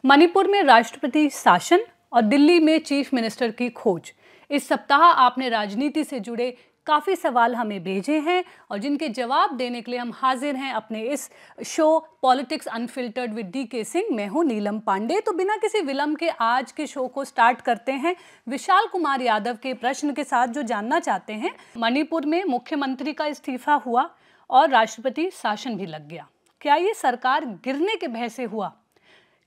मणिपुर में राष्ट्रपति शासन और दिल्ली में चीफ मिनिस्टर की खोज। इस सप्ताह आपने राजनीति से जुड़े काफ़ी सवाल हमें भेजे हैं और जिनके जवाब देने के लिए हम हाजिर हैं अपने इस show politics unfiltered with DK Singh. मैं हूं नीलम पांडे। तो बिना किसी विलंब के आज के शो को स्टार्ट करते हैं विशाल कुमार यादव के प्रश्न के साथ, जो जानना चाहते हैं मणिपुर में मुख्यमंत्री का इस्तीफा हुआ और राष्ट्रपति शासन भी लग गया। क्या ये सरकार गिरने के भय से हुआ?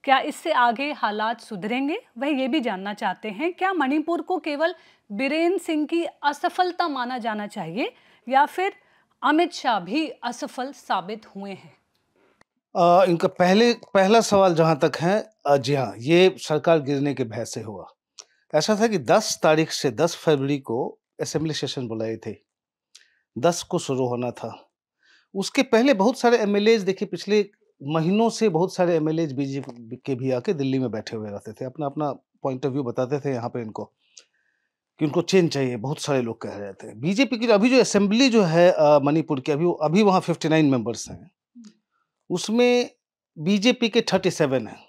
क्या इससे आगे हालात सुधरेंगे? वह ये भी जानना चाहते हैं, क्या मणिपुर को केवल बीरेन सिंह की असफलता माना जाना चाहिए या फिर अमित शाह भी असफल साबित हुए हैं? इनका पहला सवाल जहां तक है, जी हाँ, ये सरकार गिरने के भय से हुआ। ऐसा था कि 10 तारीख से 10 फरवरी को असेंबली सेशन बुलाए थे। 10 को शुरू होना था। उसके पहले बहुत सारे एमएलएज, देखिए पिछले महीनों से बहुत सारे एमएलएज बीजेपी के भी आके दिल्ली में बैठे हुए रहते थे, अपना अपना पॉइंट ऑफ व्यू बताते थे यहाँ पे इनको कि उनको चेंज चाहिए। बहुत सारे लोग कह रहे थे बीजेपी की। अभी जो असेंबली जो है मणिपुर की, अभी वहाँ 59 मेंबर्स हैं, उसमें बीजेपी के 37 हैं।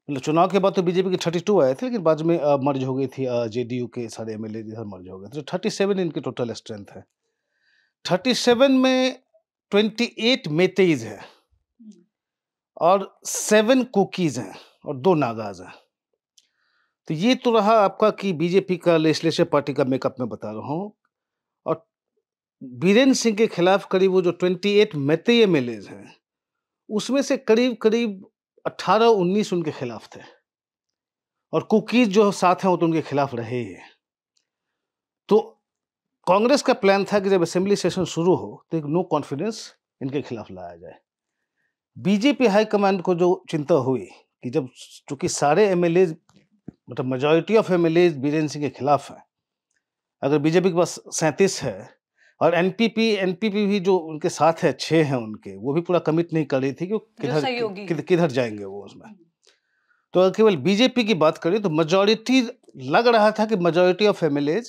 मतलब चुनाव के बाद तो बीजेपी के 32 आए थे, लेकिन बाद में मर्ज हो गई थी, जेडीयू के सारे एमएलए इधर मर्ज हो गए थे। तो 37 इनकी टोटल स्ट्रेंथ है। 37 में 28 मेतेईज है और 7 कुकीज हैं और 2 नागाज हैं। तो ये तो रहा आपका कि बीजेपी का लेजिस्लेटिव पार्टी का मेकअप मैं बता रहा हूँ। और बीरेन सिंह के खिलाफ करीब वो जो 28 मेतेई एमएलएज हैं, उसमें से करीब करीब 18-19 उनके खिलाफ थे और कुकीज जो साथ हैं वो तो उनके खिलाफ रहे ही हैं। तो कांग्रेस का प्लान था कि जब असेंबली सेशन शुरू हो तो एक नो कॉन्फिडेंस इनके खिलाफ लाया जाए। बीजेपी हाईकमांड को जो चिंता हुई कि जब चूंकि सारे एमएलए, मतलब majority of MLA Biren Singh के खिलाफ है, अगर बीजेपी के पास 37 है और एनपीपी भी जो उनके साथ है 6 हैं उनके, वो भी पूरा कमिट नहीं कर रही थी कि किधर जाएंगे वो उसमें। तो अगर केवल बीजेपी की बात करें तो मेजॉरिटी, लग रहा था कि मेजॉरिटी ऑफ एमएलए,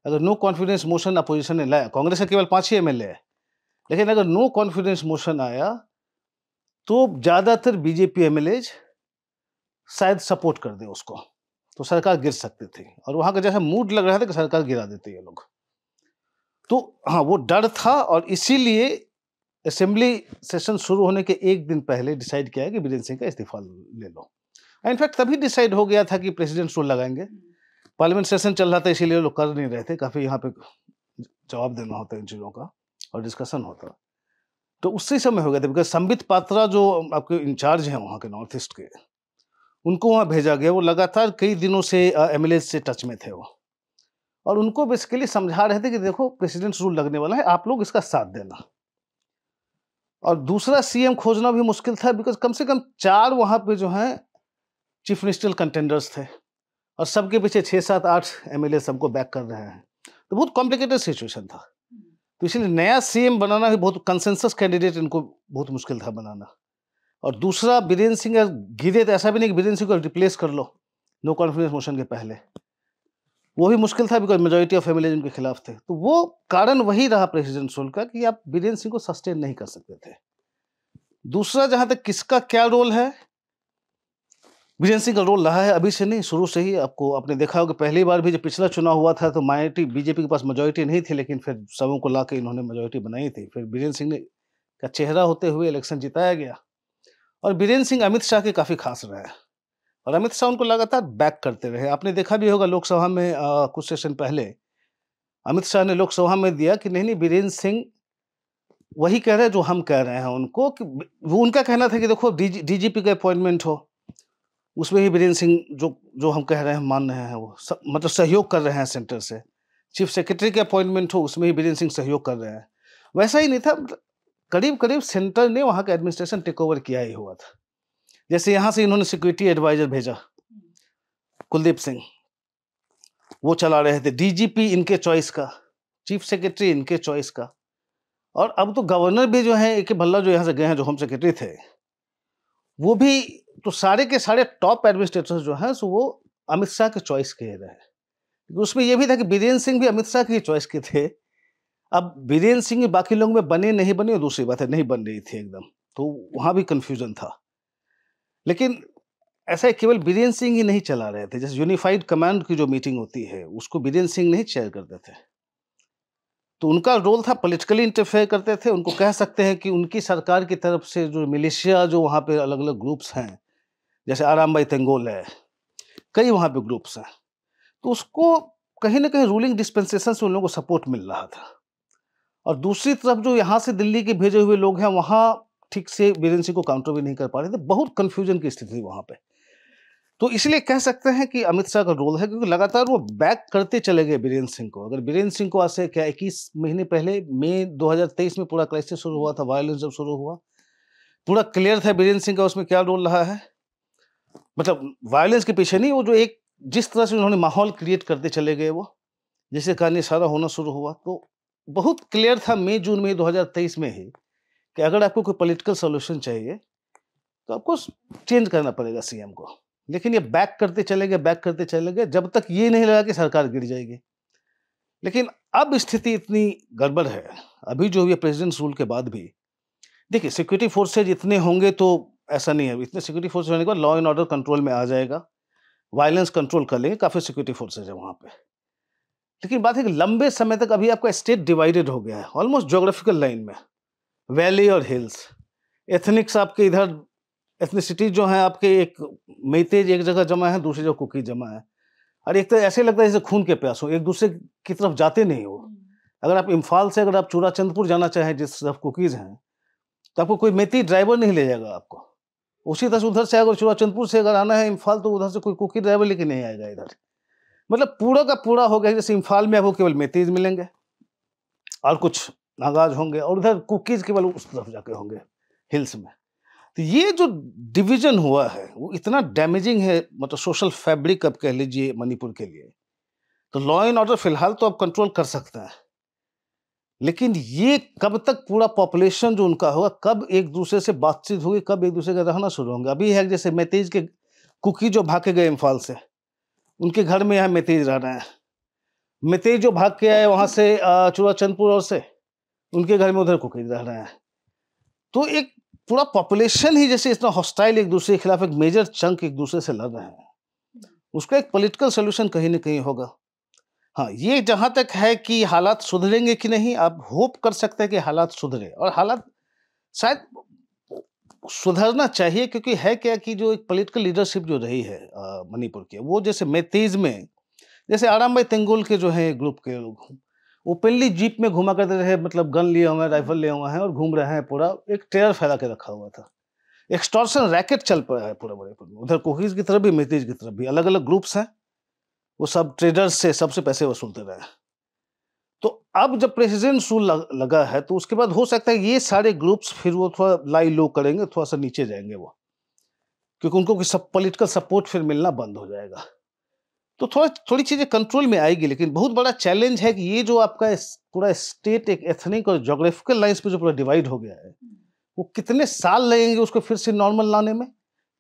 अगर नो कॉन्फिडेंस मोशन अपोजिशन ने लाया, कांग्रेस का केवल 5 ही एमएलए है, लेकिन अगर नो कॉन्फिडेंस मोशन आया तो ज्यादातर बीजेपी एमएलए शायद सपोर्ट कर दे उसको, तो सरकार गिर सकती थी। और वहां का जैसा मूड लग रहा था कि सरकार गिरा देते ये लोग। तो हाँ, वो डर था और इसीलिए असेंबली सेशन शुरू होने के एक दिन पहले डिसाइड किया है कि बीरेन सिंह का इस्तीफा ले लो। इनफैक्ट तभी डिसाइड हो गया था कि प्रेसिडेंट रूल लगाएंगे। पार्लियामेंट सेशन चल रहा था, इसीलिए लोग कर नहीं रहे थे। काफी यहाँ पे जवाब देना होता है इन चीजों का और डिस्कशन होता। तो उसी समय हो गया था, बिकॉज संबित पात्रा जो आपके इंचार्ज हैं वहाँ के नॉर्थ ईस्ट के, उनको वहाँ भेजा गया। वो लगातार कई दिनों से एमएलए से टच में थे वो, और उनको बेसिकली समझा रहे थे कि देखो प्रेसिडेंट रूल लगने वाला है, आप लोग इसका साथ देना। और दूसरा सीएम खोजना भी मुश्किल था, बिकॉज कम से कम 4 वहाँ पे जो है चीफ मिनिस्टरियल कंटेंडर्स थे और सबके पीछे 6-7-8 एमएलए सबको बैक कर रहे हैं। तो बहुत कॉम्प्लिकेटेड सिचुएशन था। तो इसलिए नया सीएम बनाना भी बहुत, कंसेंसस कैंडिडेट इनको बहुत मुश्किल था बनाना। और दूसरा, बीरेन सिंह गिरे तो ऐसा भी नहीं कि बीरेन सिंह को रिप्लेस कर लो नो कॉन्फिडेंस मोशन के पहले, वो भी मुश्किल था बिकॉज मेजॉरिटी ऑफ एमएलए उनके खिलाफ थे। तो वो कारण वही रहा प्रेसिडेंट रूल का कि आप बीरेन सिंह को सस्टेन नहीं कर सकते थे। दूसरा, जहां तक किसका क्या रोल है, बीरेन सिंह का रोल रहा है अभी से नहीं, शुरू से ही। आपने देखा होगा पहली बार भी जब पिछला चुनाव हुआ था तो माइनॉरिटी, बीजेपी के पास मेजॉरिटी नहीं थी, लेकिन फिर सबों को ला के इन्होंने मेजॉरिटी बनाई थी। फिर बीरेन सिंह ने का चेहरा होते हुए इलेक्शन जिताया गया। और बीरेन सिंह अमित शाह के काफी खास रहे और अमित शाह उनको लगातार बैक करते रहे। आपने देखा भी होगा लोकसभा में कुछ सेशन पहले अमित शाह ने लोकसभा में दिया कि नहीं बीरेन सिंह वही कह रहे हैं जो हम कह रहे हैं उनको, कि वो उनका कहना था कि देखो डीजीपी का अपॉइंटमेंट हो, उसमें ही बीरेन सिंह जो हम कह रहे हैं मान रहे हैं, वो मतलब सहयोग कर रहे हैं सेंटर से। चीफ सेक्रेटरी का अपॉइंटमेंट हो, उसमें ही बीरेन सिंह सहयोग कर रहे हैं। वैसा ही नहीं था, करीब करीब सेंटर ने वहाँ का एडमिनिस्ट्रेशन टेक ओवर किया ही हुआ था। जैसे यहाँ से इन्होंने सिक्योरिटी एडवाइजर भेजा कुलदीप सिंह, वो चला रहे थे। डीजीपी इनके चॉइस का, चीफ सेक्रेटरी इनके चॉइस का। और अब तो गवर्नर भी जो है AK भल्ला, जो यहाँ से गए हैं, जो होम सेक्रेटरी थे, वो भी, तो सारे के सारे टॉप एडमिनिस्ट्रेटर्स जो हैं सो वो अमित शाह के चॉइस के रहे। उसमें यह भी था कि बीरेन सिंह भी अमित शाह की चॉइस के थे। अब बीरेन सिंह बाकी लोगों में बने नहीं बने, दूसरी बात है, नहीं बन रही थी एकदम, तो वहां भी कंफ्यूजन था। लेकिन ऐसा है, केवल बीरेन सिंह ही नहीं चला रहे थे। जैसे यूनिफाइड कमांड की जो मीटिंग होती है, उसको बीरेन सिंह नहीं चेयर करते थे। तो उनका रोल था पॉलिटिकली इंटरफेयर करते थे। उनको कह सकते हैं कि उनकी सरकार की तरफ से जो मिलिशिया जो वहाँ पे अलग-अलग ग्रुप्स हैं, जैसे आराम भाई तेंगोल है, कई वहाँ पे ग्रुप्स हैं। तो उसको कहीं न कहीं रूलिंग डिस्पेंसेशन से उन लोगों को सपोर्ट मिल रहा था। और दूसरी तरफ जो यहाँ से दिल्ली के भेजे हुए लोग हैं, वहाँ ठीक से बीरेन सिंह को काउंटर भी नहीं कर पा रहे थे। बहुत कन्फ्यूजन की स्थिति थी वहाँ पे। तो इसलिए कह सकते हैं कि अमित शाह का रोल है, क्योंकि लगातार वो बैक करते चले गए बीरेन सिंह को। अगर बीरेन सिंह को आज से क्या 21 महीने पहले मई 2023 में पूरा क्राइसिस शुरू हुआ था, वायलेंस जब शुरू हुआ, पूरा क्लियर था बीरेन सिंह का उसमें क्या रोल रहा है। मतलब वायलेंस के पीछे नहीं, वो जो एक जिस तरह से उन्होंने माहौल क्रिएट करते चले गए वो, जिसके कारण ये सारा होना शुरू हुआ, तो बहुत क्लियर था मई जून में 2023 में ही कि अगर आपको कोई पॉलिटिकल सॉल्यूशन चाहिए, तो आपको चेंज करना पड़ेगा सीएम को। लेकिन ये बैक करते चले गए, बैक करते चले गए, जब तक ये नहीं लगा कि सरकार गिर जाएगी। लेकिन अब स्थिति इतनी गड़बड़ है, अभी जो ये प्रेसिडेंट्स रूल के बाद भी, देखिए सिक्योरिटी फोर्सेज इतने होंगे तो ऐसा नहीं है, इतने सिक्योरिटी फोर्सेज होने के बाद लॉ एंड ऑर्डर कंट्रोल में आ जाएगा, वायलेंस कंट्रोल कर लेंगे, काफ़ी सिक्योरिटी फोर्सेज है वहाँ पे। लेकिन बात है कि लंबे समय तक अभी आपका स्टेट डिवाइडेड हो गया है, ऑलमोस्ट ज्योग्राफिकल लाइन में, वैली और हिल्स। एथनिक्स आपके इधर, एथनिसिटी जो है आपके, एक मेतेज एक जगह जमा है, दूसरी जगह कुकी जमा है। और एक तो ऐसे लगता है जैसे खून के प्यास हो, एक दूसरे की तरफ जाते नहीं हो। अगर आप इम्फाल से अगर आप चूड़ाचंदपुर जाना चाहें, जिस तरफ कुकीज़ हैं, तो आपको कोई मेती ड्राइवर नहीं ले जाएगा आपको। उसी तरह से उधर से अगर चूड़ाचंदपुर से अगर आना है इम्फाल, तो उधर से कोई कुकी ड्राइवर लेके नहीं आएगा इधर। मतलब पूरा का पूरा हो गया, जैसे इम्फाल में आपको केवल मेतीज मिलेंगे और कुछ नागाज होंगे, और उधर कुकीज़ केवल उस तरफ जाके होंगे, हिल्स में। तो ये जो डिवीज़न हुआ है, वो इतना डैमेजिंग है, मतलब सोशल फैब्रिक आप कह लीजिए मणिपुर के लिए। तो लॉ एंड ऑर्डर फिलहाल तो आप कंट्रोल कर सकते हैं, लेकिन ये कब तक पूरा पॉपुलेशन जो उनका होगा, कब एक दूसरे से बातचीत होगी, कब एक दूसरे का रहना शुरू होंगे। अभी है जैसे मेतेज के कुकी जो भाग के गए इम्फाल से, उनके घर में यहाँ मेतेज रह रहे हैं। मेतेज जो भाग के आए वहाँ से चूड़ाचंदपुर और से, उनके घर में उधर कुकी रह रहे हैं। तो एक पूरा पॉपुलेशन ही जैसे इतना हॉस्टाइल एक दूसरे के खिलाफ, एक मेजर चंक एक दूसरे से लड़ रहे हैं। उसका एक पॉलिटिकल सॉल्यूशन कहीं न कहीं होगा। हाँ, ये जहाँ तक है कि हालात सुधरेंगे कि नहीं, आप होप कर सकते हैं कि हालात सुधरे, और हालात शायद सुधरना चाहिए, क्योंकि है क्या कि जो एक पॉलिटिकल लीडरशिप जो रही है मणिपुर की, वो जैसे मेतेज में, जैसे आराम भाई तेंगोल के जो हैं ग्रुप के लोग, ओपनली जीप में घुमा करते रहे, मतलब गन लिए हुए हैं, राइफल लिए हुए हैं और घूम रहे हैं, पूरा एक टेरर फैला के रखा हुआ था। एक्सटॉर्शन रैकेट चल पड़ा है पूरा मणिपुर में। उधर कुकीज़ की तरफ भी, मेतेज की तरफ भी अलग-अलग ग्रुप्स हैं, वो सब ट्रेडर्स से सबसे पैसे वसूलते रहे हैं। तो अब जब प्रेसिडेंट रूल लगा है, तो उसके बाद हो सकता है ये सारे ग्रुप्स फिर वो थोड़ा लाई लो करेंगे, थोड़ा-सा नीचे जाएँगे वो, क्योंकि उनको कोई सब पॉलिटिकल सपोर्ट फिर मिलना बंद हो जाएगा। तो थोड़ी चीज़ें कंट्रोल में आएगी, लेकिन बहुत बड़ा चैलेंज है कि ये जो आपका पूरा स्टेट एक एथनिक और ज्योग्राफिकल लाइन्स पे जो पूरा डिवाइड हो गया है, वो कितने साल लगेंगे उसको फिर से नॉर्मल लाने में?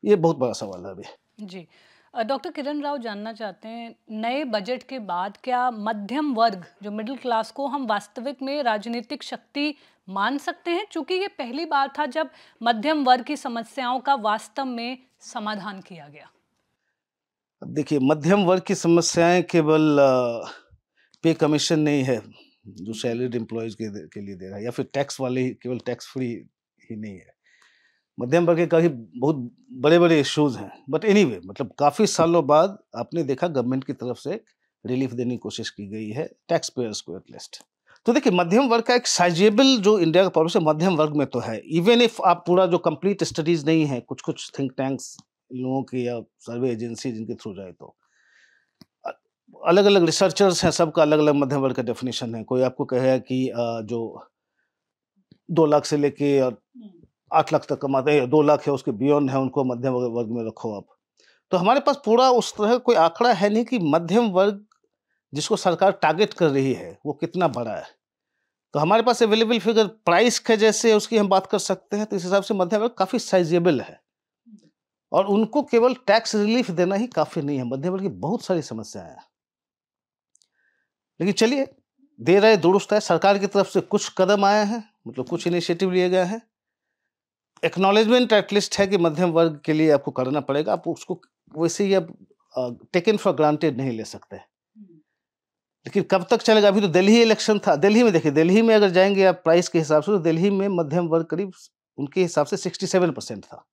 ये बहुत बड़ा सवाल है अभी। जी। डॉक्टर किरण राव जानना चाहते हैं, नए बजट के बाद क्या मध्यम वर्ग, जो मिडिल क्लास को हम वास्तविक में राजनीतिक शक्ति मान सकते हैं? चूँकि ये पहली बार था जब मध्यम वर्ग की समस्याओं का वास्तव में समाधान किया गया। अब देखिए, मध्यम वर्ग की समस्याएँ केवल पे कमीशन नहीं है, जो सैलरीड एम्प्लॉइज़ के लिए दे रहा है, या फिर टैक्स वाले ही, केवल टैक्स फ्री ही नहीं है। मध्यम वर्ग के कई बहुत बड़े-बड़े इश्यूज़ हैं। बट एनीवे, मतलब काफ़ी सालों बाद आपने देखा गवर्नमेंट की तरफ से रिलीफ देने की कोशिश की गई है टैक्स पेयर्स को एट लीस्ट। तो देखिए, मध्यम वर्ग का एक साइज़ेबल जो इंडिया का पॉपुलेशन मध्यम वर्ग में तो है। इवन इफ आप पूरा जो कंप्लीट स्टडीज़ नहीं है, कुछ-कुछ थिंक टैंक्स इन लोगों की या सर्वे एजेंसी जिनके थ्रू जाए, तो अ, अलग-अलग रिसर्चर्स हैं, सबका अलग-अलग मध्यम वर्ग का डेफिनिशन है। कोई आपको कहेगा कि जो 2 लाख से लेके 8 लाख तक कमाते हैं, 2 लाख है उसके बियॉन्ड है, उनको मध्यम वर्ग में रखो आप। तो हमारे पास पूरा उस तरह का कोई आंकड़ा है नहीं कि मध्यम वर्ग जिसको सरकार टारगेट कर रही है, वो कितना बड़ा है। तो हमारे पास अवेलेबल फिगर प्राइस के जैसे उसकी हम बात कर सकते हैं, तो इस हिसाब से मध्यम वर्ग काफ़ी साइज़ेबल है, और उनको केवल टैक्स रिलीफ देना ही काफ़ी नहीं है। मध्यम वर्ग की बहुत सारी समस्याएँ हैं। लेकिन चलिए, देर आए दुरुस्त है, सरकार की तरफ से कुछ कदम आए हैं, मतलब कुछ इनिशिएटिव लिए गए हैं। एक्नॉलेजमेंट एटलीस्ट है कि मध्यम वर्ग के लिए आपको करना पड़ेगा, आप उसको वैसे ही अब टेकन फॉर ग्रांटेड नहीं ले सकते। लेकिन कब तक चलेगा? अभी तो दिल्ली इलेक्शन था, दिल्ली में देखिए, दिल्ली में अगर जाएंगे आप प्राइस के हिसाब से, तो दिल्ली में मध्यम वर्ग करीब उनके हिसाब से 67% था।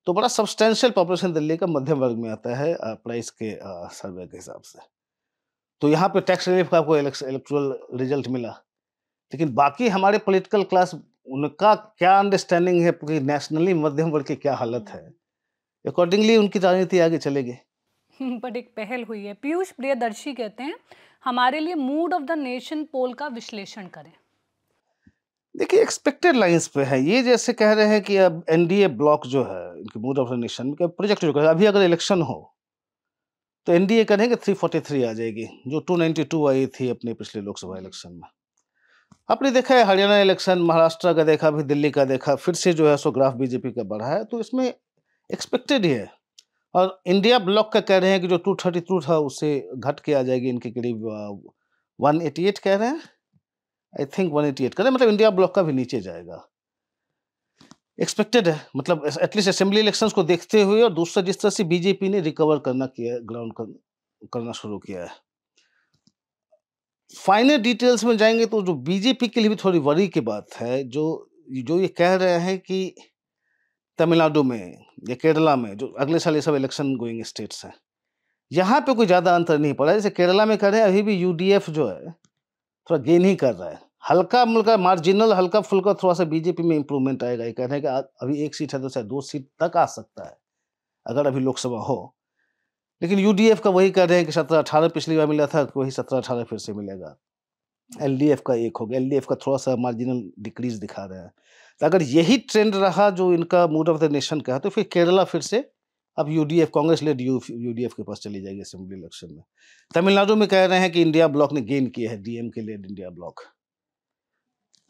तो बड़ा सब्सटेंशियल पॉपुलेशन दिल्ली का मध्यम वर्ग में आता है प्राइस के सर्वे के हिसाब से। तो यहाँ पे टैक्स रिलीफ का आपको इलेक्टोरल रिजल्ट मिला, लेकिन बाकी हमारे पॉलिटिकल क्लास, उनका क्या अंडरस्टैंडिंग है कि नेशनली मध्यम वर्ग की क्या हालत है, अकॉर्डिंगली उनकी राजनीति आगे चलेगी। पर एक पहल हुई है। पीयूष प्रियदर्शी कहते हैं, हमारे लिए मूड ऑफ द नेशन पोल का विश्लेषण करें। देखिए, एक्सपेक्टेड लाइंस पे है ये, जैसे कह रहे हैं कि अब एनडीए ब्लॉक जो है, इनकी मूड ऑफ द नेशन का प्रोजेक्ट जो कर, अभी अगर इलेक्शन हो तो एनडीए करेंगे 343 आ जाएगी, जो 292 आई थी अपने पिछले लोकसभा इलेक्शन में। आपने देखा है हरियाणा इलेक्शन, महाराष्ट्र का देखा, अभी दिल्ली का देखा, फिर से जो है सो ग्राफ बीजेपी का बढ़ा है, तो इसमें एक्सपेक्टेड ही है। और इंडिया ब्लॉक का कह रहे हैं कि जो 232 था उससे घट के आ जाएगी इनके करीब 188 कह रहे हैं, आई थिंक 188 कह रहे हैं, मतलब इंडिया ब्लॉक का भी नीचे जाएगा, एक्सपेक्टेड है। मतलब एटलीस्ट असेंबली इलेक्शंस को देखते हुए, और दूसरा जिस तरह से बीजेपी ने रिकवर करना किया है, ग्राउंड करना शुरू किया है। फाइनल डिटेल्स में जाएंगे तो जो बीजेपी के लिए भी थोड़ी वरी की बात है, जो जो ये कह रहे हैं कि तमिलनाडु में या केरला में जो अगले साल ये सब इलेक्शन गोइंग स्टेट्स हैं, यहाँ पे कोई ज़्यादा अंतर नहीं पड़ा है। जैसे केरला में कह रहे हैं अभी भी यूडीएफ जो है थोड़ा गेन ही कर रहा है, हल्का मुल्का मार्जिनल, हल्का फुल्का थोड़ा सा बीजेपी में इंप्रूवमेंट आएगा। ये कह रहे हैं कि अभी 1 सीट है तो शायद 2 सीट तक आ सकता है अगर अभी लोकसभा हो। लेकिन यूडीएफ का वही कह रहे हैं कि 17-18 पिछली बार मिला था, वही 17-18 फिर से मिलेगा। एलडीएफ का 1 हो गया, एलडीएफ का थोड़ा सा मार्जिनल डिक्रीज दिखा रहे हैं। तो अगर यही ट्रेंड रहा जो इनका मूड ऑफ द नेशन का है, तो फिर केरला फिर से अब यूडीएफ, कांग्रेस लेड यूडीएफ के पास चली जाएगी असेंबली इलेक्शन में। तमिलनाडु में कह रहे हैं कि इंडिया ब्लॉक ने गेन किया है, डीएम के led India bloc.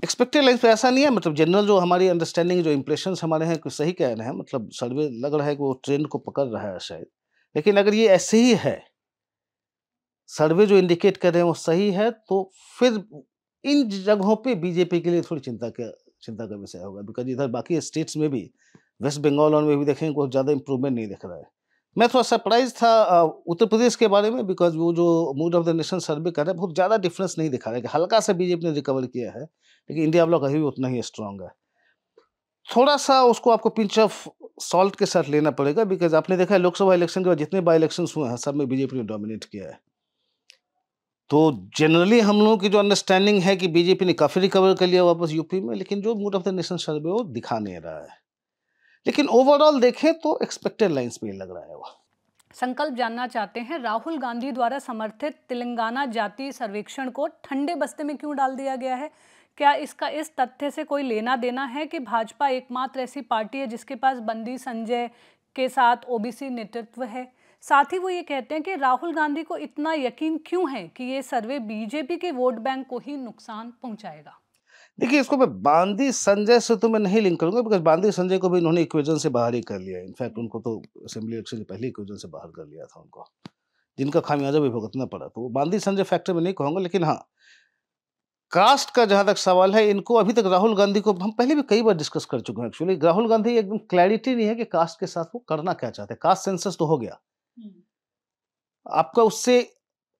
Expected line पे ऐसा नहीं है, मतलब जनरल जो हमारी अंडरस्टैंडिंग, जो इंप्रेशंस हमारे हैं, कुछ सही कह रहे हैं, मतलब सर्वे लग रहा है कि वो ट्रेंड को पकड़ रहा है शायद। लेकिन अगर ये ऐसे ही है, सर्वे जो इंडिकेट कर रहे हैं वो सही है, तो फिर इन जगहों पे बीजेपी के लिए थोड़ी चिंता का विषय होगा, बिकॉज इधर बाकी स्टेट्स में भी, वेस्ट बंगाल और में भी देखेंगे बहुत ज़्यादा इंप्रूवमेंट नहीं दिख रहा है। मैं थोड़ा सरप्राइज था उत्तर प्रदेश के बारे में, बिकॉज वो जो मूड ऑफ द नेशन सर्वे कर रहा है बहुत ज़्यादा डिफरेंस नहीं दिखा रहा है, कि हल्का सा बीजेपी ने रिकवर किया है, लेकिन इंडिया ब्लॉक अभी भी उतना ही स्ट्रांग है। थोड़ा सा उसको आपको पिंच ऑफ सॉल्ट के साथ लेना पड़ेगा, बिकॉज आपने देखा है लोकसभा इलेक्शन के बाद जितने बाई इलेक्शन हुए हैं सब में बीजेपी ने डोमिनेट किया है। तो जनरली हम लोगों की जो अंडरस्टैंडिंग है कि बीजेपी ने काफ़ी रिकवर कर लिया वापस यूपी में, लेकिन जो मूड ऑफ द नेशन सर्वे वो दिखा नहीं रहा है। लेकिन ओवरऑल देखें तो एक्सपेक्टेड लाइंस पे लग रहा है वो। संकल्प जानना चाहते हैं, राहुल गांधी द्वारा समर्थित तेलंगाना जाति सर्वेक्षण को ठंडे बस्ते में क्यों डाल दिया गया है? क्या इसका इस तथ्य से कोई लेना देना है कि भाजपा एकमात्र ऐसी पार्टी है जिसके पास बंदी संजय के साथ ओबीसी नेतृत्व है? साथ ही वो ये कहते हैं कि राहुल गांधी को इतना यकीन क्यों है कि ये सर्वे बीजेपी के वोट बैंक को ही नुकसान पहुंचाएगा? देखिए, इसको मैं बांदी संजय से तो मैं नहीं लिंक करूंगा, बिकॉज बांदी संजय को भी इन्होंने इक्वेजन से बाहर ही कर लिया है। इनफैक्ट उनको तो असेंबली इलेक्शन से पहले इक्वेजन से बाहर कर लिया था उनको, जिनका खामियाजा भी भुगतना पड़ा। तो वो बांदी संजय फैक्टर में नहीं कहूंगा, लेकिन हाँ, कास्ट का जहां तक सवाल है, इनको अभी तक राहुल गांधी को हम पहले भी कई बार डिस्कस कर चुके हैं। एक्चुअली राहुल गांधी एकदम क्लैरिटी नहीं है कि कास्ट के साथ वो करना क्या चाहते हैं। कास्ट सेंसस तो हो गया, आपका उससे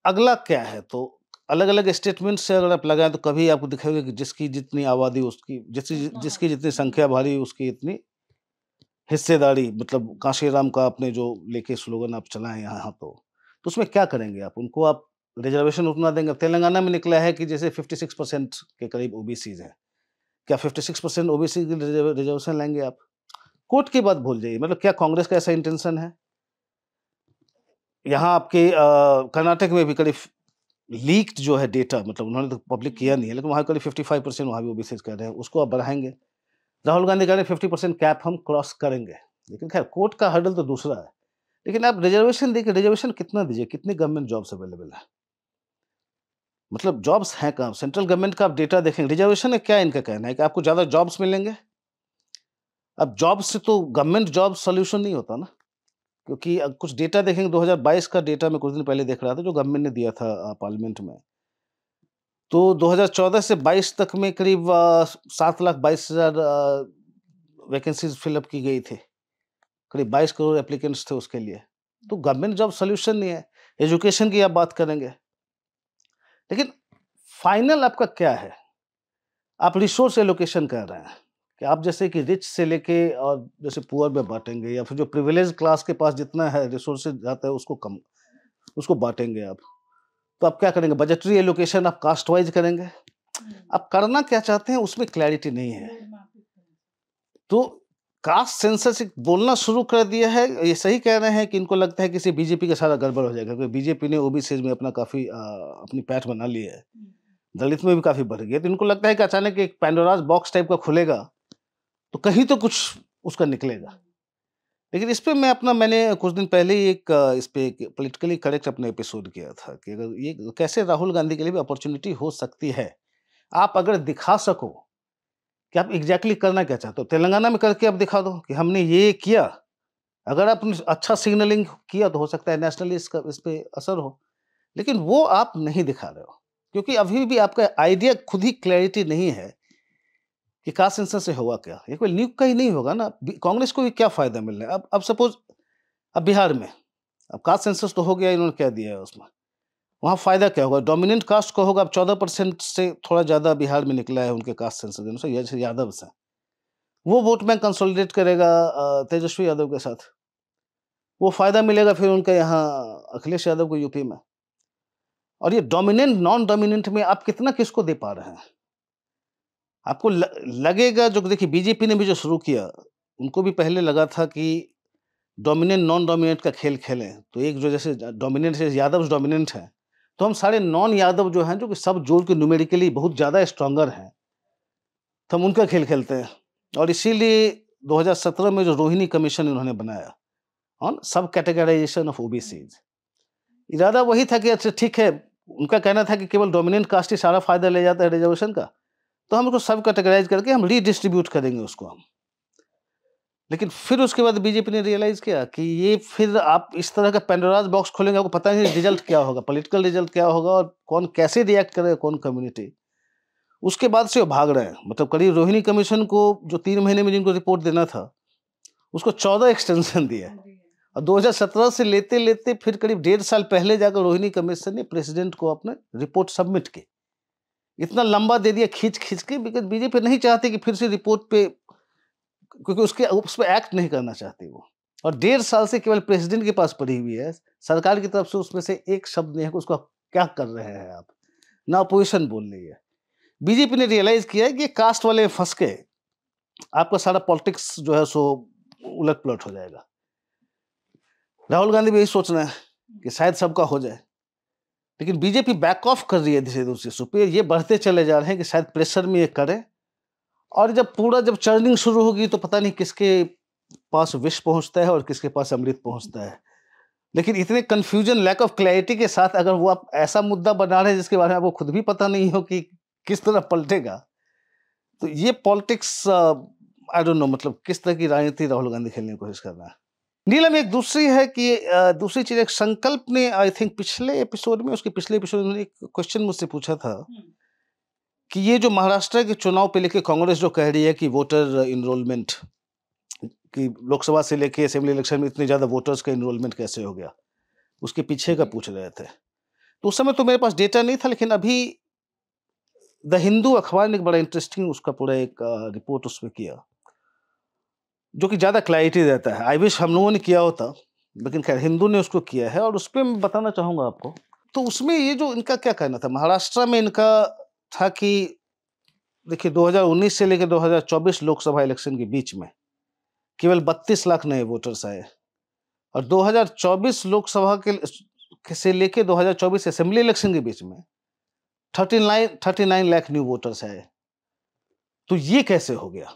अगला क्या है? तो अलग अलग स्टेटमेंट से अगर आप लगाएं तो कभी आपको दिखेगा कि जिसकी जितनी आबादी उसकी, जिसकी जितनी संख्या भारी उसकी इतनी हिस्सेदारी, मतलब कांशीराम का आपने जो लेके स्लोगन आप चलाएं यहाँ, तो उसमें क्या करेंगे आप? उनको आप रिजर्वेशन उतना देंगे? तेलंगाना में निकला है कि जैसे 56% के करीब ओबीसीज हैं, क्या 56% ओबीसी की रिजर्वेशन लेंगे आप? कोर्ट की बात भूल जाइए। मतलब क्या कांग्रेस का ऐसा इंटेंशन है? यहाँ आपके कर्नाटक में भी करीब लीक्ड जो है डेटा, मतलब उन्होंने तो पब्लिक किया नहीं है, लेकिन वहाँ करीब 55% वहाँ भी ओबीसी कह रहे हैं, उसको आप बढ़ाएंगे। राहुल गांधी कह रहे हैं 50% कैप हम क्रॉस करेंगे, लेकिन खैर कोर्ट का हर्डल तो दूसरा है। लेकिन आप रिजर्वेशन देखिए, रिजर्वेशन कितना दीजिए, कितनी गवर्नमेंट जॉब्स अवेलेबल है, मतलब जॉब्स हैं कहाँ? सेंट्रल गवर्नमेंट का आप डेटा देखेंगे, रिजर्वेशन में क्या इनका कहना है कि आपको ज़्यादा जॉब्स मिलेंगे। अब जॉब्स से तो गवर्नमेंट जॉब सोल्यूशन नहीं होता ना, क्योंकि कुछ डेटा देखेंगे, 2022 का डेटा मैं कुछ दिन पहले देख रहा था जो गवर्नमेंट ने दिया था पार्लियामेंट में, तो 2014 से 22 तक में करीब 7,22,000 वैकेंसीज फिलअप की गई थी, करीब 22 करोड़ एप्लीकेंट्स थे उसके लिए। तो गवर्नमेंट जॉब सोल्यूशन नहीं है। एजुकेशन की आप बात करेंगे, लेकिन फाइनल आपका क्या है? आप रिसोर्स एलोकेशन कर रहे हैं कि आप जैसे कि रिच से लेके और जैसे पुअर में बांटेंगे, या फिर जो प्रिविलेज क्लास के पास जितना है रिसोर्सेज जाता है उसको कम, उसको बांटेंगे आप। तो आप क्या करेंगे? बजटरी एलोकेशन आप कास्ट वाइज करेंगे। आप करना क्या चाहते हैं उसमें क्लैरिटी नहीं है। तो कास्ट सेंसस एक बोलना शुरू कर दिया है। ये सही कह रहे हैं कि इनको लगता है कि इसे बीजेपी का सारा गड़बड़ हो जाएगा, क्योंकि बीजेपी ने ओबीसी में अपना काफी अपनी पैठ बना ली है, दलित में भी काफी बढ़ गया। तो इनको लगता है कि अचानक एक पैंडोरास बॉक्स टाइप का खुलेगा तो कहीं तो कुछ उसका निकलेगा। लेकिन इस पे मैंने कुछ दिन पहले ही एक इस पे एक पॉलिटिकली करेक्ट अपना एपिसोड किया था कि अगर ये कैसे राहुल गांधी के लिए भी अपॉर्चुनिटी हो सकती है, आप अगर दिखा सको कि आप एग्जैक्टली करना क्या चाहते हो। तेलंगाना में करके आप दिखा दो कि हमने ये किया। अगर आपने अच्छा सिग्नलिंग किया तो हो सकता है नेशनली इसका इस पे असर हो, लेकिन वो आप नहीं दिखा रहे हो, क्योंकि अभी भी आपका आइडिया खुद ही क्लैरिटी नहीं है कि कास्ट सेंसस से होगा क्या। ये कोई लीक का ही नहीं होगा ना, कांग्रेस को भी क्या फायदा मिल रहा है। अब सपोज अब बिहार में अब कास्ट सेंसस तो हो गया, इन्होंने क्या दिया है उसमें, वहाँ फायदा क्या होगा? डोमिनेंट कास्ट को होगा। अब 14% से थोड़ा ज्यादा बिहार में निकला है उनके कास्ट सेंसस जैसे यादव से, वो वोट बैंक कंसोलिडेट करेगा तेजस्वी यादव के साथ। वो फायदा मिलेगा फिर उनका यहाँ अखिलेश यादव को यूपी में। और ये डोमिनेंट नॉन डोमिनेंट में आप कितना किसको दे पा रहे हैं? आपको लगेगा जो देखिए बीजेपी ने भी जो शुरू किया, उनको भी पहले लगा था कि डोमिनेंट नॉन डोमिनेंट का खेल खेलें। तो एक जो जैसे डोमिनेंट से यादव डोमिनेंट है, तो हम सारे नॉन यादव जो हैं, जो कि सब जोड़ के न्यूमेरिकली बहुत ज़्यादा स्ट्रॉन्गर हैं, तो हम उनका खेल खेलते हैं। और इसीलिए 2017 में जो रोहिणी कमीशन इन्होंने बनाया ऑन सब कैटेगराइजेशन ऑफ ओबीसीज, इरादा वही था कि अच्छा ठीक है, उनका कहना था कि केवल डोमिनेंट कास्ट ही सारा फायदा ले जाता है रिजर्वेशन का, तो हम उसको सब कैटेगराइज करके हम रीडिस्ट्रीब्यूट करेंगे उसको हम। लेकिन फिर उसके बाद बीजेपी ने रियलाइज किया कि ये फिर आप इस तरह का पेंडोरास बॉक्स खोलेंगे, आपको पता नहीं रिजल्ट क्या होगा, पॉलिटिकल रिजल्ट क्या होगा और कौन कैसे रिएक्ट करेगा, कौन कम्युनिटी। उसके बाद से वो भाग रहे हैं। मतलब करीब रोहिणी कमीशन को जो 3 महीने में जिनको रिपोर्ट देना था, उसको 14 एक्सटेंशन दिया। और 2017 से लेते लेते फिर करीब 1.5 साल पहले जाकर रोहिणी कमीशन ने प्रेसिडेंट को अपने रिपोर्ट सबमिट की। इतना लंबा दे दिया खींच खींच के, बिकॉज बीजेपी नहीं चाहती कि फिर से रिपोर्ट पे, क्योंकि उस पर एक्ट नहीं करना चाहती वो। और 1.5 साल से केवल प्रेसिडेंट के पास पड़ी हुई है, सरकार की तरफ से उसमें से एक शब्द नहीं है कि उसको क्या कर रहे हैं आप, ना अपोजिशन बोल रही है। बीजेपी ने रियलाइज किया है कि कास्ट वाले फंस के आपका सारा पॉलिटिक्स जो है सो उलट पुलट हो जाएगा। राहुल गांधी भी यही सोच रहे हैं कि शायद सबका हो जाए, लेकिन बीजेपी बैक ऑफ कर रही है धीरे धीरे उस पे। ये बढ़ते चले जा रहे हैं कि शायद प्रेशर में ये करे, और जब चर्निंग शुरू होगी तो पता नहीं किसके पास विष पहुंचता है और किसके पास अमृत पहुंचता है। लेकिन इतने कंफ्यूजन, लैक ऑफ क्लैरिटी के साथ अगर वो आप ऐसा मुद्दा बना रहे हैं जिसके बारे में आपको खुद भी पता नहीं हो कि किस तरह पलटेगा, तो ये पॉलिटिक्स आई डोंट नो, मतलब किस तरह की राजनीति राहुल गांधी खेलने की कोशिश कर रहा है। नीलम, एक दूसरी है कि दूसरी चीज, एक संकल्प ने आई थिंक पिछले एपिसोड में उन्होंने एक क्वेश्चन मुझसे पूछा था कि ये जो महाराष्ट्र के चुनाव पे लेके कांग्रेस जो कह रही है कि वोटर इनरोलमेंट कि लोकसभा से लेके असेंबली इलेक्शन में इतने ज्यादा वोटर्स का इनरोलमेंट कैसे हो गया, उसके पीछे का पूछ रहे थे। तो उस समय तो मेरे पास डेटा नहीं था, लेकिन अभी द हिंदू अखबार ने एक बड़ा इंटरेस्टिंग उसका पूरा एक रिपोर्ट उसमें किया, जो कि ज्यादा क्लैरिटी देता है। आई विश हम लोगों ने किया होता, लेकिन खैर हिंदू ने उसको किया है और उस पर मैं बताना चाहूंगा आपको। तो उसमें ये जो इनका क्या कहना था, महाराष्ट्र में इनका था कि देखिए 2019 से लेकर 2024 लोकसभा इलेक्शन के बीच में केवल 32 लाख नए वोटर्स आए, और 2024 लोकसभा के से लेके 2024 असेंबली इलेक्शन के बीच में 39 लाख न्यू वोटर्स आए। तो ये कैसे हो गया?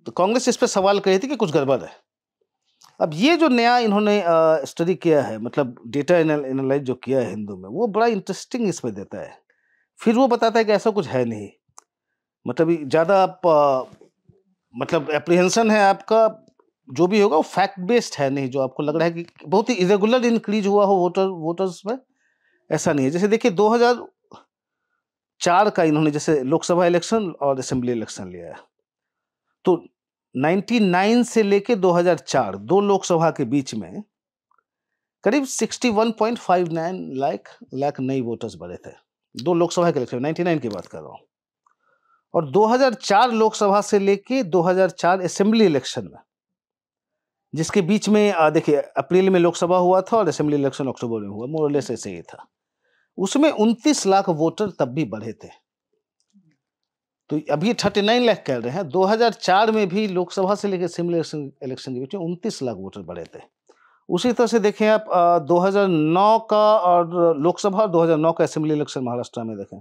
तो कांग्रेस इस पे सवाल कर रही थी कि कुछ गड़बड़ है। अब ये जो नया इन्होंने स्टडी किया है, मतलब डेटा एनालाइज जो किया है हिंदू में, वो बड़ा इंटरेस्टिंग इसमें देता है। फिर वो बताता है कि ऐसा कुछ है नहीं, मतलब ज्यादा आप मतलब एप्रीहेंशन है आपका, जो भी होगा वो फैक्ट बेस्ड है नहीं। जो आपको लग रहा है कि बहुत ही इरेगुलर इंक्रीज हुआ हो वोटर्स में, ऐसा नहीं है। जैसे देखिए 2004 का इन्होंने जैसे लोकसभा इलेक्शन और असेंबली इलेक्शन लिया है, तो 99 से लेके 2004 दो लोकसभा के बीच में करीब 61.59 लाख नए वोटर्स बढ़े थे। दो लोकसभा के इलेक्शन 99 की बात कर रहा हूँ। और 2004 लोकसभा से लेके 2004 असेंबली इलेक्शन में, जिसके बीच में देखिए अप्रैल में लोकसभा हुआ था और असेंबली इलेक्शन अक्टूबर में हुआ, मोरलेस ऐसे ही था। उसमें 29 लाख वोटर तब भी बढ़े थे। तो अभी 39 लाख कह रहे हैं, 2004 में भी लोकसभा से लेकर असेंबली इलेक्शन के बीच में 29 लाख वोटर बढ़े थे। उसी तरह से देखें आप 2009 का और लोकसभा और 2009 का असेंबली इलेक्शन महाराष्ट्र में देखें,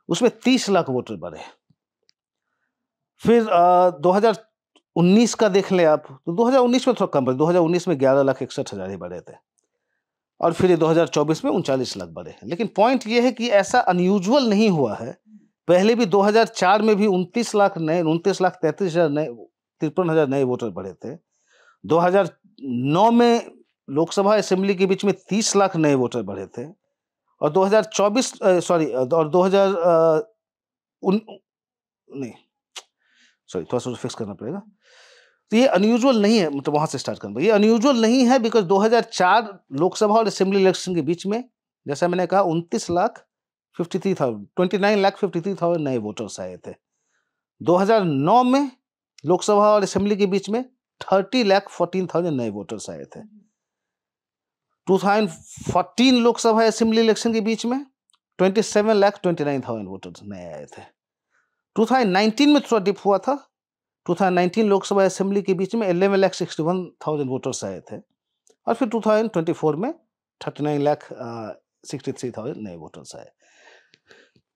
उसमें 30 लाख वोटर बढ़े। फिर 2019 का देख लें आप, तो 2019 में थोड़ा कम बढ़े, 2019 में 11,61,000 ही बढ़े थे। और फिर 2024 में 39 लाख बढ़े। लेकिन पॉइंट ये है कि ऐसा अनयूजुअल नहीं हुआ है। पहले भी 2004 में भी 29 लाख 33,000 नए 53,000 नए वोटर बढ़े थे। 2009 में लोकसभा असेंबली के बीच में 30 लाख नए वोटर बढ़े थे। और 2024 और 2000 नहीं सॉरी थोड़ा सा फिक्स करना पड़ेगा। तो ये अनयूजुअल नहीं है, मतलब वहां से स्टार्ट करना, ये अनयूजुअल नहीं है बिकॉज 2004 लोकसभा और असेंबली इलेक्शन के बीच में, जैसा मैंने कहा, 29,53,000 नए वोटर्स आए थे। 2009 में लोकसभा और असेंबली के बीच में 30,14,000 नए वोटर्स आए थे। 2014 लोकसभा असेंबली इलेक्शन के बीच में 27,29,000 वोटर्स नए आए थे। 2019 में थोड़ा डिप हुआ था। 2019 लोकसभा असेंबली के बीच में 11,61,000 वोटर्स आए थे। और फिर 2024 में 39,63,000 नए वोटर्स आए।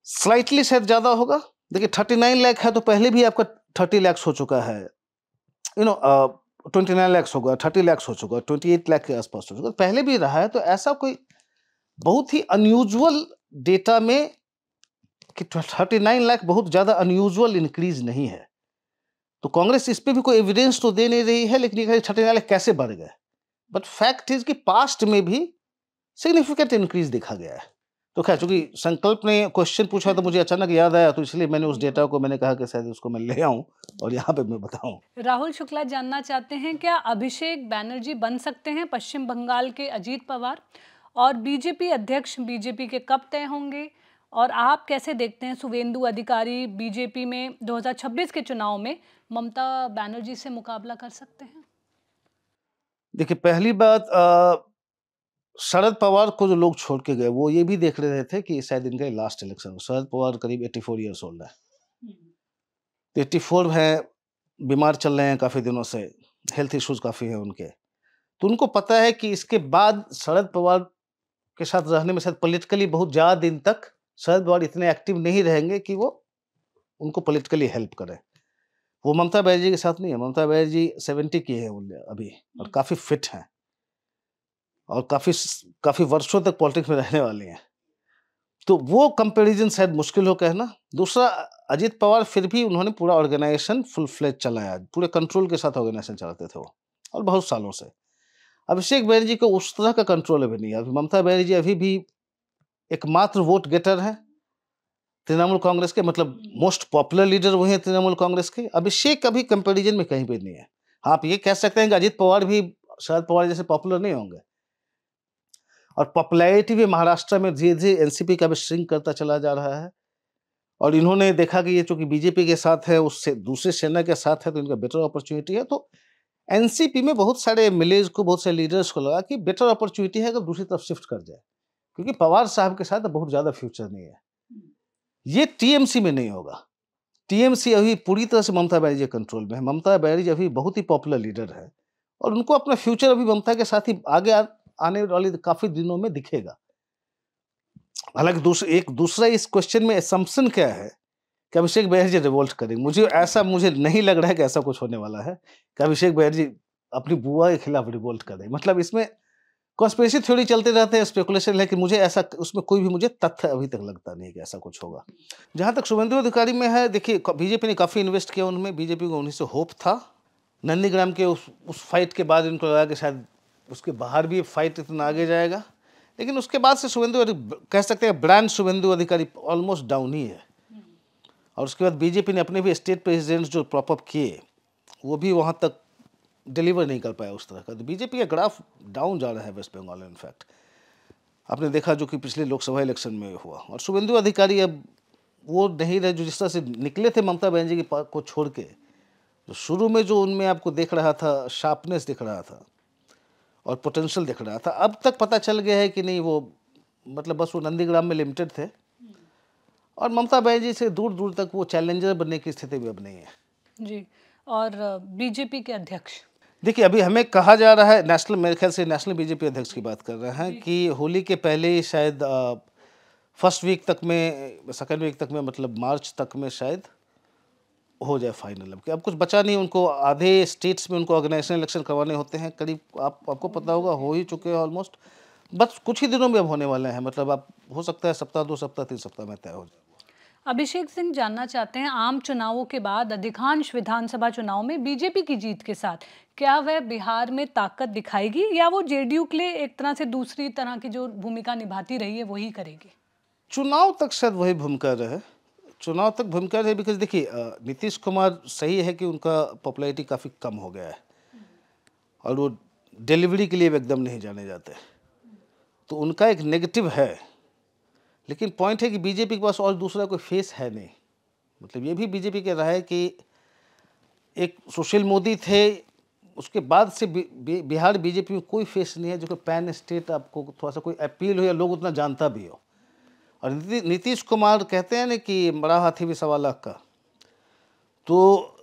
स्लाइटली शायद ज्यादा होगा। देखिए 39 लाख है तो पहले भी आपका 30 लाख हो चुका है, 29 लाख होगा, 30 लाख हो चुका, 28 लाख के आसपास हो चुका, पहले भी रहा है। तो ऐसा कोई बहुत ही अनयूजुअल डेटा में कि 39 लाख बहुत ज्यादा अनयूजुअल इंक्रीज नहीं है। तो कांग्रेस इस पे भी कोई एविडेंस तो दे नहीं रही है, लेकिन ये 39 लाख कैसे बढ़ गए। बट फैक्ट इज कि पास्ट में भी सिग्निफिकेंट इंक्रीज देखा गया है। तो खैर, चूंकि संकल्प ने क्वेश्चन पूछा तो मुझे अचानक याद आया, तो इसलिए मैंने उस डेटा को मैंने कहा कि शायद उसको मैं ले आऊं और यहाँ पे मैं बताऊं। राहुल शुक्ला जानना चाहते हैं, क्या अभिषेक बैनर्जी बन सकते हैं पश्चिम बंगाल के अजीत पवार, और बीजेपी अध्यक्ष बीजेपी के कब तय होंगे, और आप कैसे देखते हैं शुवेंदु अधिकारी बीजेपी में 2026 के चुनाव में ममता बनर्जी से मुकाबला कर सकते हैं? देखिए, पहली बात, शरद पवार को जो लोग छोड़ के गए वो ये भी देख रहे थे कि शायद इनका लास्ट इलेक्शन हो। शरद पवार करीब 84 ईयर्स ओल्ड है, 84 है, बीमार चल रहे हैं काफी दिनों से, हेल्थ इश्यूज काफी है उनके। तो उनको पता है कि इसके बाद शरद पवार के साथ रहने में शायद पॉलिटिकली बहुत ज्यादा दिन तक शरद पवार इतने एक्टिव नहीं रहेंगे कि वो उनको पॉलिटिकली हेल्प करें। वो ममता बनर्जी के साथ नहीं है। ममता बनर्जी 70 की है अभी और काफी फिट हैं और काफी वर्षों तक पॉलिटिक्स में रहने वाली हैं। तो वो कंपैरिजन शायद मुश्किल हो कहना। दूसरा, अजीत पवार फिर भी उन्होंने पूरा ऑर्गेनाइजेशन फुल फ्लेज चलाया, पूरे कंट्रोल के साथ ऑर्गेनाइजेशन चलाते थे वो, और बहुत सालों से। अभिषेक बनर्जी को उस तरह का कंट्रोल अभी नहीं है। अभी ममता बनर्जी अभी भी एकमात्र वोट गेटर है तृणमूल कांग्रेस के, मतलब मोस्ट पॉपुलर लीडर वही है तृणमूल कांग्रेस के। अभिषेक अभी कंपैरिजन में कहीं पे नहीं है। हाँ, आप ये कह सकते हैं कि अजीत पवार भी शरद पवार जैसे पॉपुलर नहीं होंगे। और पॉपुलैरिटी भी महाराष्ट्र में धीरे धीरे एनसीपी का भी श्रिंक करता चला जा रहा है। और इन्होंने देखा कि ये चूंकि बीजेपी के साथ है, उससे दूसरे सेना के साथ है, तो इनका बेटर अपॉर्चुनिटी है। तो एनसीपी में बहुत सारे एमएलएज को, बहुत सारे लीडर्स को लगा कि बेटर अपॉर्चुनिटी है अगर दूसरी तरफ शिफ्ट कर जाए, क्योंकि पवार साहब के साथ बहुत ज्यादा फ्यूचर नहीं है। ये टीएमसी में नहीं होगा। टीएमसी अभी पूरी तरह से ममता बनर्जी के कंट्रोल में है। ममता बनर्जी अभी बहुत ही पॉपुलर लीडर है और उनको अपना फ्यूचर अभी ममता के साथ ही आगे आने वाली काफी दिनों में दिखेगा। हालांकि दूसरा इस क्वेश्चन में असम्पशन क्या है कि अभिषेक बनर्जी रिवोल्ट करेंगे। मुझे नहीं लग रहा है कि ऐसा कुछ होने वाला है कि अभिषेक बनर्जी अपनी बुआ के खिलाफ रिवोल्ट करें। मतलब इसमें कॉन्स्पिरेसी थ्योरी चलते रहते हैं, स्पेकुलेशन है, कि मुझे ऐसा, उसमें कोई भी मुझे तथ्य अभी तक लगता नहीं कि ऐसा कुछ होगा। जहां तक शुभेंदु अधिकारी में है, देखिए बीजेपी ने काफी इन्वेस्ट किया उनमें। बीजेपी को उन्हीं से होप था। नंदीग्राम के उस फाइट के बाद इनको लगा कि शायद उसके बाहर भी फाइट इतना आगे जाएगा, लेकिन उसके बाद से शुभेंदु कह सकते हैं ब्रांड शुभेंदु अधिकारी ऑलमोस्ट डाउन ही है। और उसके बाद बीजेपी ने अपने भी स्टेट प्रेसिडेंट्स जो प्रॉप अप किए, वो भी वहाँ तक डिलीवर नहीं कर पाया उस तरह का। तो बीजेपी का ग्राफ डाउन जा रहा है वेस्ट बंगाल में। इनफैक्ट आपने देखा जो कि पिछले लोकसभा इलेक्शन में हुआ, और शुभेंदु अधिकारी अब वो नहीं रहे जो जिस तरह से निकले थे ममता बनर्जी की को छोड़ के। जो शुरू में जो उनमें आपको देख रहा था, शार्पनेस दिख रहा था और पोटेंशियल दिख रहा था, अब तक पता चल गया है कि नहीं, वो मतलब बस वो नंदीग्राम में लिमिटेड थे और ममता बनर्जी से दूर दूर तक वो चैलेंजर बनने की स्थिति में अब नहीं है। जी। और बीजेपी के अध्यक्ष, देखिए अभी हमें कहा जा रहा है, नेशनल, मेरे ख्याल से नेशनल बीजेपी अध्यक्ष की बात कर रहे हैं, कि होली के पहले ही शायद फर्स्ट वीक तक में, सेकेंड वीक तक में, मतलब मार्च तक में शायद हो जाए फाइनल। अब कुछ बचा नहीं, उनको आधे स्टेट्स में उनको ऑर्गेनाइजेशन इलेक्शन करवाने होते हैं करीब, आपको पता होगा हो ही चुके हैं ऑलमोस्ट, बस कुछ ही दिनों में अब होने वाले हैं। मतलब आप हो सकता है सप्ताह, 2 सप्ताह, 3 सप्ताह में तय हो जाए। अभिषेक सिंह जानना चाहते हैं, आम चुनावों के बाद अधिकांश विधानसभा चुनाव में बीजेपी की जीत के साथ क्या वह बिहार में ताकत दिखाएगी, या वो जेडीयू के लिए एक तरह से दूसरी तरह की जो भूमिका निभाती रही है वही करेगी? चुनाव तक शायद वही भूमिका रहे, चुनाव तक भूमिका रहे, बिकॉज देखिए नीतीश कुमार सही है कि उनका पॉपुलैरिटी काफ़ी कम हो गया है और वो डिलीवरी के लिए भी एकदम नहीं जाने जाते, तो उनका एक नेगेटिव है। लेकिन पॉइंट है कि बीजेपी के पास और दूसरा कोई फेस है नहीं। मतलब ये भी बीजेपी कह रहा है कि एक सुशील मोदी थे, उसके बाद से बिहार बीजेपी में कोई फेस नहीं है जो कि पैन स्टेट आपको थोड़ा सा कोई अपील हो या लोग उतना जानता भी हो। और नीतीश कुमार कहते हैं ना कि बड़ा हाथी भी 1.25 लाख का, तो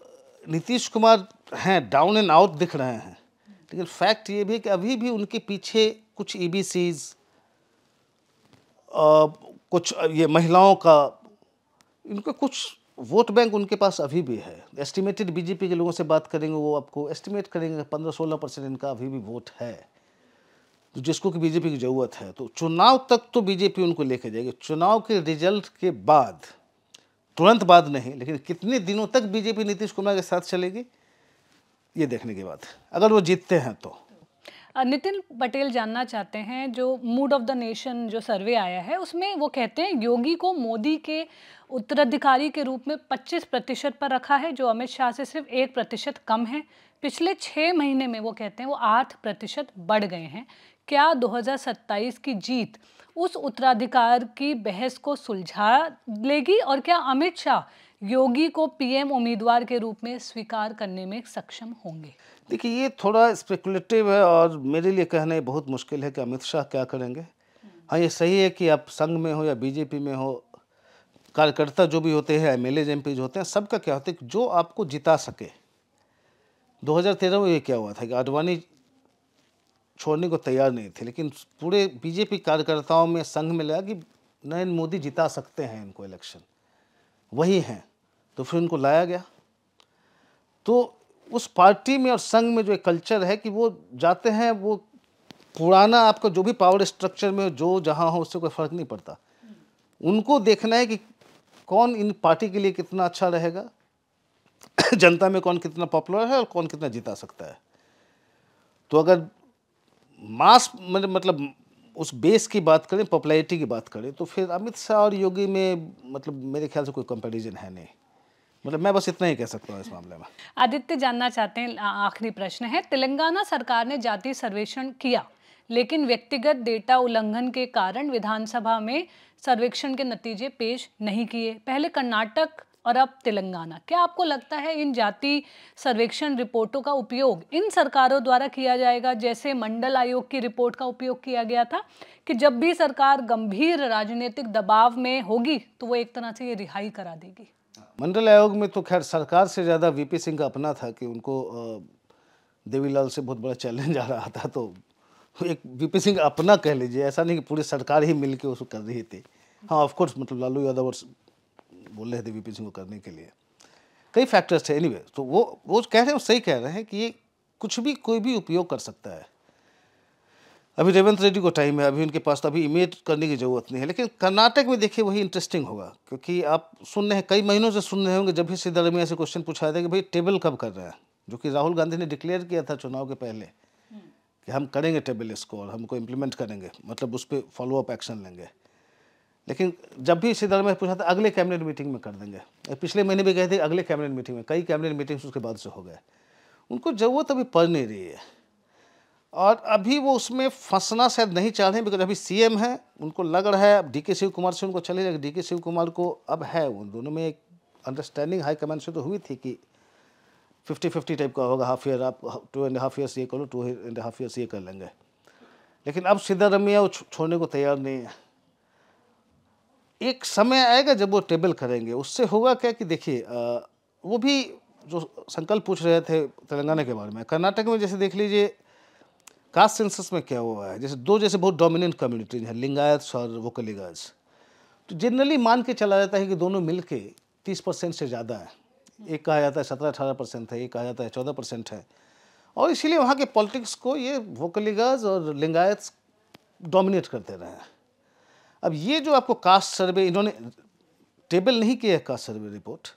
नीतीश कुमार हैं डाउन एंड आउट दिख रहे हैं, लेकिन फैक्ट ये भी है कि अभी भी उनके पीछे कुछ ईबीसीज, कुछ ये महिलाओं का, इनका कुछ वोट बैंक उनके पास अभी भी है। एस्टिमेटेड बीजेपी के लोगों से बात करेंगे, वो आपको एस्टिमेट करेंगे 15-16% इनका अभी भी वोट है, तो जिसको कि बीजेपी की ज़रूरत है। तो चुनाव तक तो बीजेपी उनको लेके जाएगी, चुनाव के रिजल्ट के बाद, तुरंत बाद नहीं, लेकिन कितने दिनों तक बीजेपी नीतीश कुमार के साथ चलेगी ये देखने की बात है, अगर वो जीतते हैं तो। नितिन पटेल जानना चाहते हैं, जो मूड ऑफ द नेशन जो सर्वे आया है उसमें वो कहते हैं योगी को मोदी के उत्तराधिकारी के रूप में 25% पर रखा है, जो अमित शाह से सिर्फ 1% कम है। पिछले 6 महीने में वो कहते हैं वो 8% बढ़ गए हैं। क्या 2027 की जीत उस उत्तराधिकार की बहस को सुलझा लेगी, और क्या अमित शाह योगी को पीएम उम्मीदवार के रूप में स्वीकार करने में सक्षम होंगे? देखिए ये थोड़ा स्पेकुलेटिव है और मेरे लिए कहना बहुत मुश्किल है कि अमित शाह क्या करेंगे। हाँ ये सही है कि आप संघ में हो या बीजेपी में हो, कार्यकर्ता जो भी होते हैं, एमएलए एमपी जो होते हैं, सबका क्या होता है कि जो आपको जिता सके। 2013 में ये क्या हुआ था कि आडवाणी छोड़ने को तैयार नहीं थे, लेकिन पूरे बीजेपी कार्यकर्ताओं में, संघ में लगा कि नरेंद्र मोदी जिता सकते हैं इनको इलेक्शन, वही हैं, तो फिर उनको लाया गया। तो उस पार्टी में और संघ में जो एक कल्चर है कि वो जाते हैं, वो पुराना आपका जो भी पावर स्ट्रक्चर में जो जहाँ हो उससे कोई फ़र्क नहीं पड़ता, उनको देखना है कि कौन इन पार्टी के लिए कितना अच्छा रहेगा, जनता में कौन कितना पॉपुलर है और कौन कितना जिता सकता है। तो अगर मास मतलब उस बेस की बात करें, पॉपुलैरिटी की बात करें, तो फिर अमित शाह और योगी में मतलब मेरे ख्याल से कोई कंपैरिजन है नहीं। मतलब मैं बस इतना ही कह सकता हूँ इस मामले में। आदित्य जानना चाहते हैं, आखिरी प्रश्न है, तेलंगाना सरकार ने जाति सर्वेक्षण किया, लेकिन व्यक्तिगत डेटा उल्लंघन के कारण विधानसभा में सर्वेक्षण के नतीजे पेश नहीं किए। पहले कर्नाटक और अब तेलंगाना। क्या आपको लगता है इन जाति सर्वेक्षण रिपोर्टों का उपयोग इन सरकारों द्वारा किया जाएगा, जैसे मंडल आयोग की रिपोर्ट का उपयोग किया गया था, कि जब भी सरकार गंभीर राजनीतिक दबाव में होगी तो वो एक तरह से ये रिहाई करा देगी? मंडल आयोग में तो खैर सरकार से ज़्यादा वीपी सिंह का अपना था कि उनको देवीलाल से बहुत बड़ा चैलेंज आ रहा था, तो एक वीपी सिंह अपना कह लीजिए, ऐसा नहीं कि पूरी सरकार ही मिल के उसको कर रही थी। हाँ ऑफकोर्स मतलब लालू यादव बोल रहे थे वीपी सिंह को करने के लिए, कई फैक्टर्स थे। एनीवे तो वो कह रहे हैं, सही कह रहे हैं कि ये कुछ भी कोई भी उपयोग कर सकता है। अभी रेवंत रेड्डी को टाइम है, अभी उनके पास तो अभी इमेज करने की ज़रूरत नहीं है। लेकिन कर्नाटक में देखिए वही इंटरेस्टिंग होगा, क्योंकि आप सुन रहे हैं, कई महीनों से सुन रहे होंगे, जब भी सिद्धारमैया से क्वेश्चन पूछा था कि भाई टेबल कब कर रहे हैं, जो कि राहुल गांधी ने डिक्लेयर किया था चुनाव के पहले कि हम करेंगे टेबल इसको और हमको इम्प्लीमेंट करेंगे, मतलब उस पर फॉलो अप एक्शन लेंगे। लेकिन जब भी सिद्धारमैया पूछा था अगले कैबिनेट मीटिंग में कर देंगे, पिछले महीने भी गए थे अगले कैबिनेट मीटिंग में, कई कैबिनेट मीटिंग्स उसके बाद से हो गए। उनको ज़रूरत अभी पड़ नहीं रही है और अभी वो उसमें फंसना शायद नहीं चाह रहे हैं, बिकॉज अभी सीएम है, उनको लग रहा है अब डीके शिव कुमार से उनको चले जाएगा। डीके शिव कुमार को अब है, उन दोनों में एक अंडरस्टैंडिंग हाई कमांड से तो हुई थी कि 50-50 टाइप का होगा, हाफ ईयर आप 2.5 ईयर्स ये करो, 2.5 ईयर्स ये कर लेंगे। लेकिन अब सिद्धारमैया वो छोड़ने को तैयार नहीं है। एक समय आएगा जब वो टेबल करेंगे। उससे होगा क्या कि देखिए वो भी जो संकल्प पूछ रहे थे तेलंगाना के बारे में, कर्नाटक में जैसे देख लीजिए कास्ट सेंसस में क्या हुआ है, जैसे बहुत डोमिनेंट कम्युनिटी है, लिंगायत्स और वोकलिगर्स, तो जनरली मान के चला जाता है कि दोनों मिलके 30% से ज़्यादा है। एक कहा जाता है 17-18% है, एक कहा जाता है 14% है, और इसीलिए वहाँ के पॉलिटिक्स को ये वोकलिगर्स और लिंगायत्स डोमिनेट करते रहे हैं। अब ये जो आपको कास्ट सर्वे, इन्होंने टेबल नहीं किया है कास्ट सर्वे रिपोर्ट,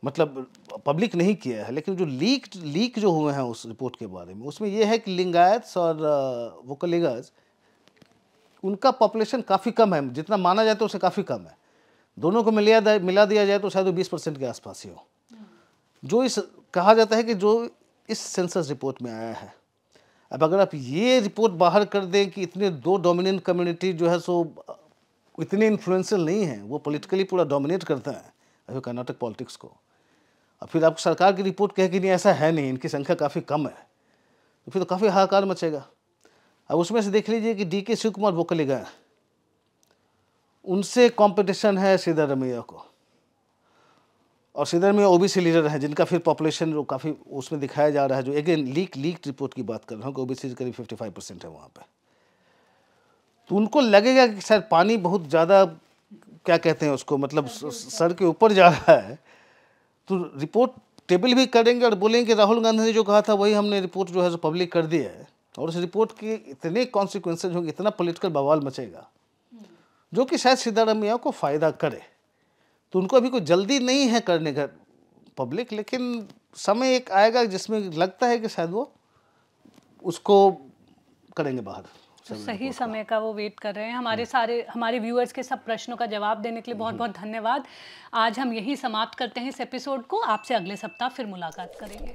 मतलब पब्लिक नहीं किया है, लेकिन जो लीक जो हुए हैं उस रिपोर्ट के बारे में, उसमें यह है कि लिंगायत्स और वोकलिगर्स, उनका पॉपुलेशन काफ़ी कम है, जितना माना जाता है उससे काफ़ी कम है। दोनों को मिला दिया जाए तो शायद वो 20% के आसपास ही हो, जो इस कहा जाता है कि जो इस सेंसस रिपोर्ट में आया है। अब अगर आप ये रिपोर्ट बाहर कर दें कि इतने दो डोमिनेंट कम्युनिटी जो है सो इतने इन्फ्लुएंशियल नहीं है, वो पॉलिटिकली पूरा डोमिनेट करता है अभी कर्नाटक पॉलिटिक्स को, और फिर आपको सरकार की रिपोर्ट कहे कि नहीं ऐसा है नहीं, इनकी संख्या काफ़ी कम है, तो फिर तो काफ़ी हाहाकार मचेगा। अब उसमें से देख लीजिए कि डीके शिव कुमार वोकलिगा, उनसे कंपटीशन है सिद्धारमैया को, और सिद्धारमैया ओबीसी लीडर हैं जिनका फिर पॉपुलेशन जो काफ़ी उसमें दिखाया जा रहा है, जो अगेन लीक रिपोर्ट की बात कर रहा हूँ कि ओबीसी करीब 55% है वहाँ पे। तो उनको लगेगा कि शायद पानी बहुत ज़्यादा, क्या कहते हैं उसको, मतलब सर के ऊपर जा रहा है, तो रिपोर्ट टेबल भी करेंगे और बोलेंगे कि राहुल गांधी ने जो कहा था वही हमने रिपोर्ट जो है पब्लिक कर दी है, और उस रिपोर्ट के इतने कॉन्सिक्वेंसेज होंगे, इतना पॉलिटिकल बवाल मचेगा जो कि शायद सिद्धारमैया को फ़ायदा करे। तो उनको अभी कोई जल्दी नहीं है करने का पब्लिक, लेकिन समय एक आएगा जिसमें लगता है कि शायद वो उसको करेंगे बाहर। तो सही समय का वो वेट कर रहे हैं। हमारे व्यूअर्स के सब प्रश्नों का जवाब देने के लिए बहुत बहुत धन्यवाद। आज हम यही समाप्त करते हैं इस एपिसोड को। आपसे अगले सप्ताह फिर मुलाकात करेंगे।